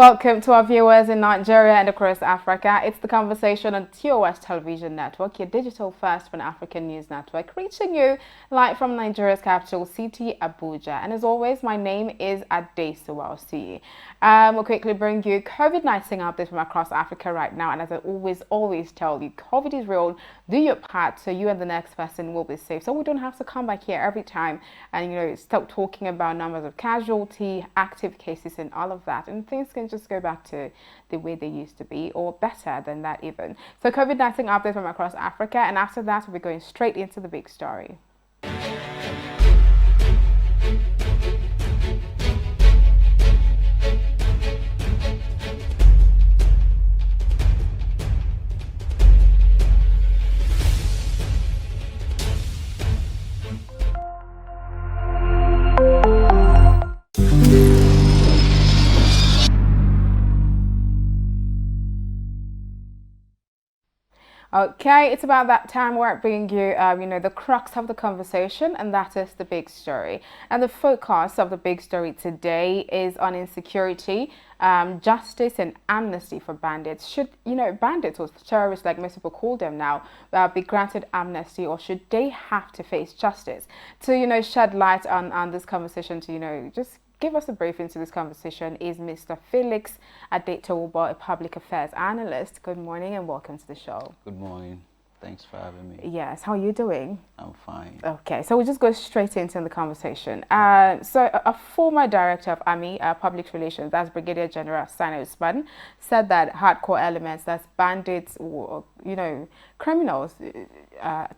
Welcome to our viewers in Nigeria and across Africa. It's the conversation on TOS Television Network, your digital first Pan-African news network, reaching you live from Nigeria's capital city, Abuja. And as always, my name is Adesuwa. We'll quickly bring you COVID-19 updates from across Africa right now. And as I always tell you, COVID is real. Do your part so you and the next person will be safe. So we don't have to come back here every time and, stop talking about numbers of casualty, active cases and all of that. And things can just go back to the way they used to be, or better than that even. So COVID-19 updates from across Africa, and after that we'll be going straight into the big story. Okay, it's about that time where I bring you, the crux of the conversation, and that is the big story. And the focus of the big story today is on insecurity, justice, and amnesty for bandits. Should, bandits or terrorists, like most people call them now, be granted amnesty, or should they have to face justice? To, shed light on this conversation, to, just give us a brief into this conversation is Mr. Felix Adetowobo, a public affairs analyst. Good morning and welcome to the show. Good morning. Thanks for having me. Yes, how are you doing? I'm fine. Okay, so we'll just go straight into the conversation. So a former director of Army Public Relations, that's Brigadier General Sani Usman, said that hardcore elements, that's bandits, or, criminals,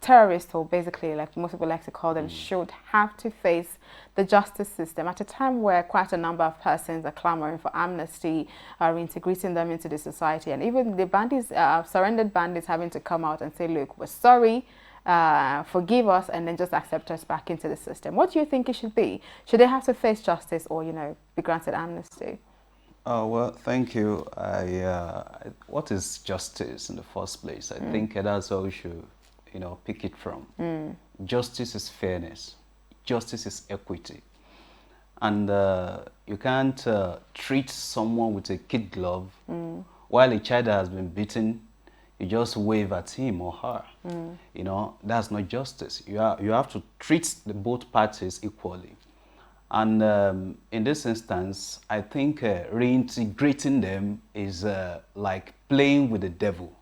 terrorists, or basically like most people like to call them, should have to face the justice system at a time where quite a number of persons are clamoring for amnesty, reintegrating them into the society, and even the bandits, surrendered bandits, having to come out and say, look, we're sorry, forgive us, and then just accept us back into the system. What do you think it should be? Should they have to face justice, or, be granted amnesty? Oh, well, thank you. What is justice in the first place? I think that's how we should, pick it from. Justice is fairness. Justice is equity. And you can't treat someone with a kid glove while a child has been beaten. You just wave at him or her. That's not justice. You have to treat both parties equally. And in this instance, I think reintegrating them is like playing with the devil.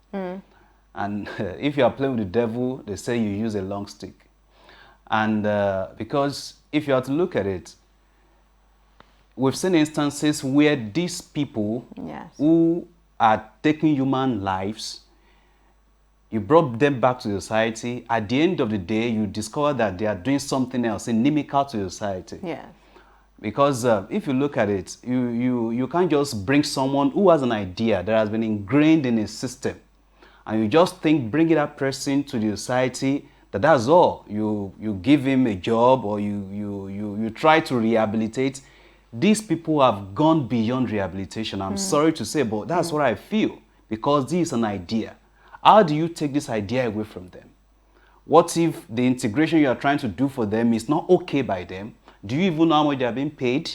And if you are playing with the devil, they say you use a long stick. And because if you have to look at it, we've seen instances where these people who are taking human lives, you brought them back to society. At the end of the day, you discover that they are doing something else inimical to society. Yes. Because if you look at it, you can't just bring someone who has an idea that has been ingrained in a system, and you just think bringing that person to the society, that's all. You give him a job, or you try to rehabilitate. These people have gone beyond rehabilitation. I'm sorry to say, but that's what I feel, because this is an idea. How do you take this idea away from them? What if the integration you are trying to do for them is not okay by them? Do you even know how much they are being paid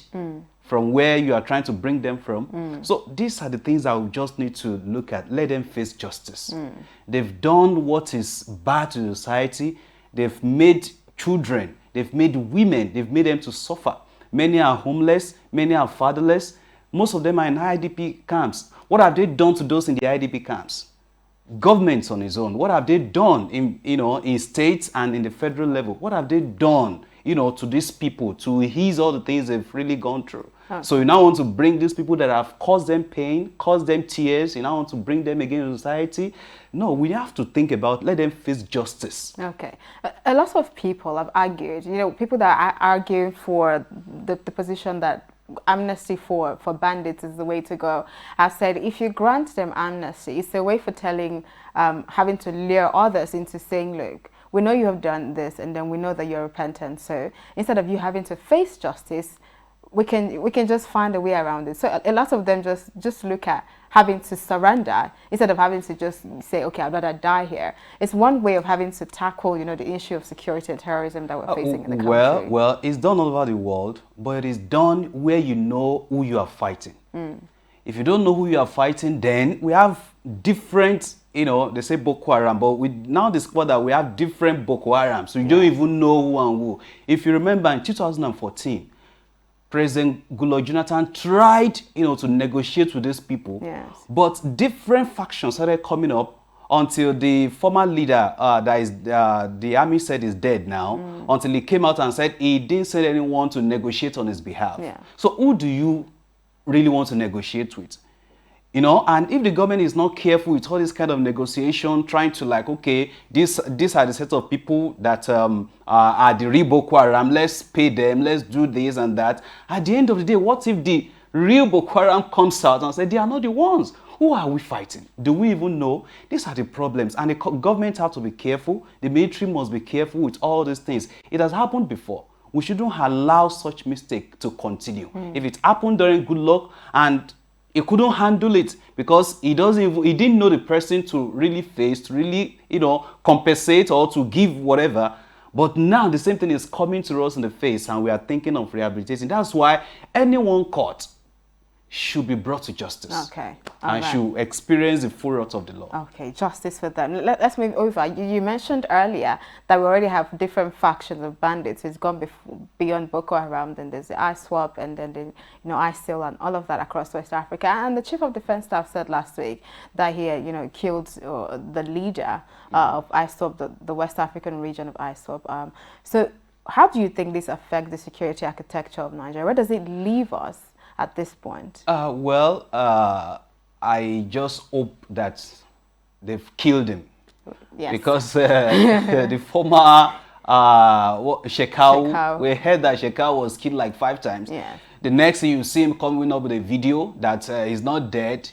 from where you are trying to bring them from? So these are the things that we just need to look at. Let them face justice. They've done what is bad to society. They've made children, they've made women, they've made them to suffer. Many are homeless, many are fatherless. Most of them are in IDP camps. What have they done to those in the IDP camps? Governments on its own, what have they done in states and in the federal level? What have they done, to these people to ease all the things they've really gone through? So you now want to bring these people that have caused them pain, caused them tears, you now want to bring them again in society? No, we have to think about, let them face justice. Okay. A lot of people have argued, people that are arguing for the position that amnesty for bandits is the way to go, have said if you grant them amnesty, it's a way for telling, having to lure others into saying, look, we know you have done this, and then we know that you're repentant. So instead of you having to face justice, we can just find a way around it. So a lot of them just look at having to surrender instead of having to just say, okay, I'd rather die here. It's one way of having to tackle, the issue of security and terrorism that we're facing in the country. Well, it's done all over the world, but it is done where you know who you are fighting. If you don't know who you are fighting, then we have different, they say Boko Haram, but we now discover that we have different Boko Haram. So you don't even know who and who. If you remember in 2014, President Goodluck Jonathan tried, to negotiate with these people. Yes. But different factions started coming up until the former leader, the army said is dead now, until he came out and said he didn't send anyone to negotiate on his behalf. Yeah. So who do you really want to negotiate with? And if the government is not careful with all this kind of negotiation, trying to okay, these are the set of people that are the real Boko Haram, let's pay them, let's do this and that. At the end of the day, what if the real Boko Haram comes out and says they are not the ones? Who are we fighting? Do we even know? These are the problems. And the government have to be careful. The military must be careful with all these things. It has happened before. We shouldn't allow such mistake to continue. If it happened during Goodluck and he couldn't handle it because he didn't know the person to really face, to really, compensate or to give whatever. But now the same thing is coming to us in the face and we are thinking of rehabilitating. That's why anyone caught should be brought to justice. Okay. And should experience the full wrath of the law. Okay, justice for them. Let's move over. You mentioned earlier that we already have different factions of bandits. It's gone beyond Boko Haram. Then there's the ISWAP, and then the ISIL, and all of that across West Africa. And the Chief of Defense Staff said last week that he killed the leader of ISWAP, the West African region of ISWAP. So how do you think this affects the security architecture of Nigeria? Where does it leave us at this point? I just hope that they've killed him. Yes. Because the former Shekau, we heard that Shekau was killed like 5 times. Yeah. The next thing you see him coming up with a video that he's not dead,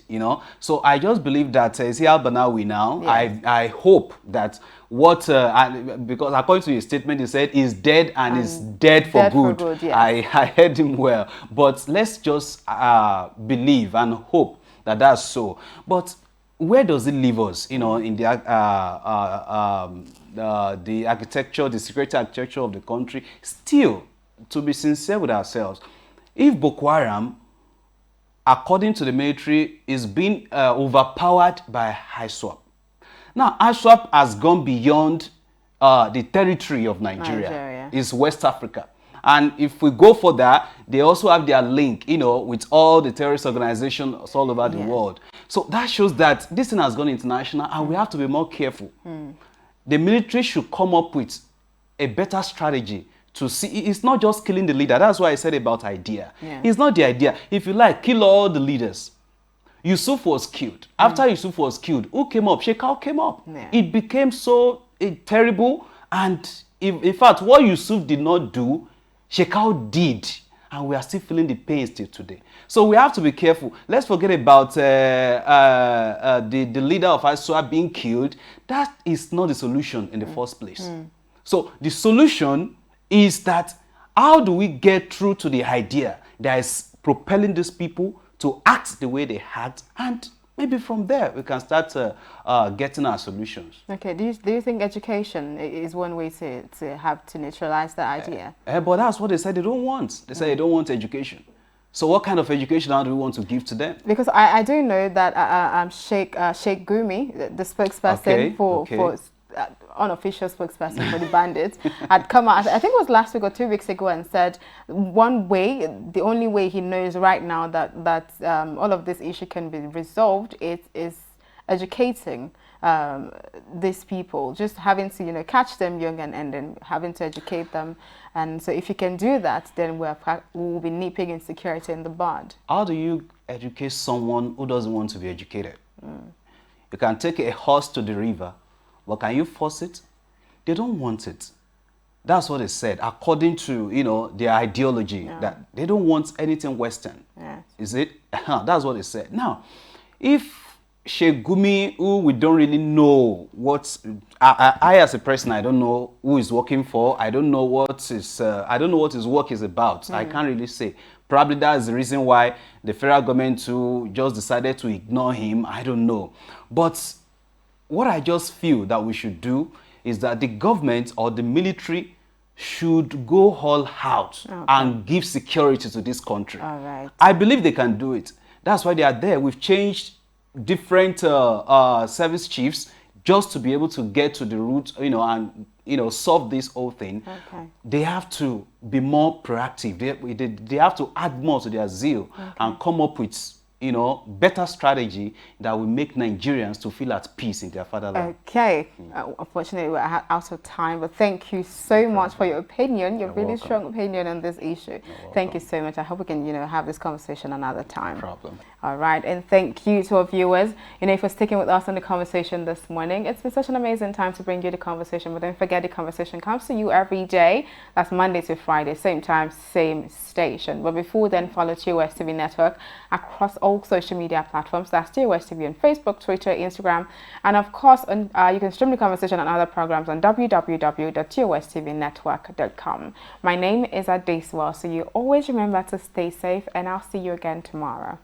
So I just believe that is he Al-Banawi now. Yes. I hope that because according to his statement, he said he's dead and is dead for good. Yes. I heard him well. But let's just believe and hope that that's so. But where does it leave us, in the architecture, the security architecture of the country? Still, to be sincere with ourselves, if Boko Haram, according to the military, is being overpowered by ISWAP. Now, ISWAP has gone beyond the territory of Nigeria. It's West Africa. And if we go for that, they also have their link, with all the terrorist organizations all over the world. So that shows that this thing has gone international and we have to be more careful. The military should come up with a better strategy to see. It's not just killing the leader. That's why I said about idea. It's not the idea. If you like, kill all the leaders. Yusuf was killed. After Yusuf was killed, who came up? Shekau came up. It became so terrible. And in fact, what Yusuf did not do, Shekau did. And we are still feeling the pain still today. So we have to be careful. Let's forget about the leader of ISWAP being killed. That is not the solution in the first place. So the solution is that how do we get through to the idea that is propelling these people to act the way they act, and maybe from there we can start getting our solutions. Okay, do you think education is one way to have to neutralize that idea? But that's what they said they don't want. They say they don't want education. So what kind of education do we want to give to them? Because I do know that Sheikh Gumi, the spokesperson for unofficial spokesperson for the Bandits, had come out, I think it was last week or 2 weeks ago, and said the only way he knows right now that all of this issue can be resolved is educating these people, just having to catch them young and then having to educate them. And so if you can do that, then we'll be nipping insecurity in the bud. How do you educate someone who doesn't want to be educated? You can take a horse to the river, but can you force it? They don't want it. That's what they said, according to, their ideology, that they don't want anything Western. Yes. Is it? That's what they said. Now, if Sheikh Gumi, who we don't really know I as a person, I don't know who he's working for. I don't know what his work is about. I can't really say. Probably that's the reason why the federal government just decided to ignore him. I don't know. But what I just feel that we should do is that the government or the military should go all out and give security to this country. All right. I believe they can do it. That's why they are there. We've changed different service chiefs just to be able to get to the root, and solve this whole thing. Okay. They have to be more proactive. They have to add more to their zeal and come up with better strategy that will make Nigerians to feel at peace in their fatherland. Okay. Unfortunately, we're out of time, but thank you so much for your opinion, your really welcome. strong opinion on this issue. Thank you so much. I hope we can, have this conversation another time. No problem. All right, and thank you to our viewers, for sticking with us on the conversation this morning. It's been such an amazing time to bring you the conversation, but don't forget the conversation comes to you every day. That's Monday to Friday, same time, same station. But before then, follow TOS TV Network across all social media platforms. That's TOS TV on Facebook, Twitter, Instagram, and of course, you can stream the conversation and other programs on www.tostvnetwork.com. My name is Adeswa, so you always remember to stay safe, and I'll see you again tomorrow.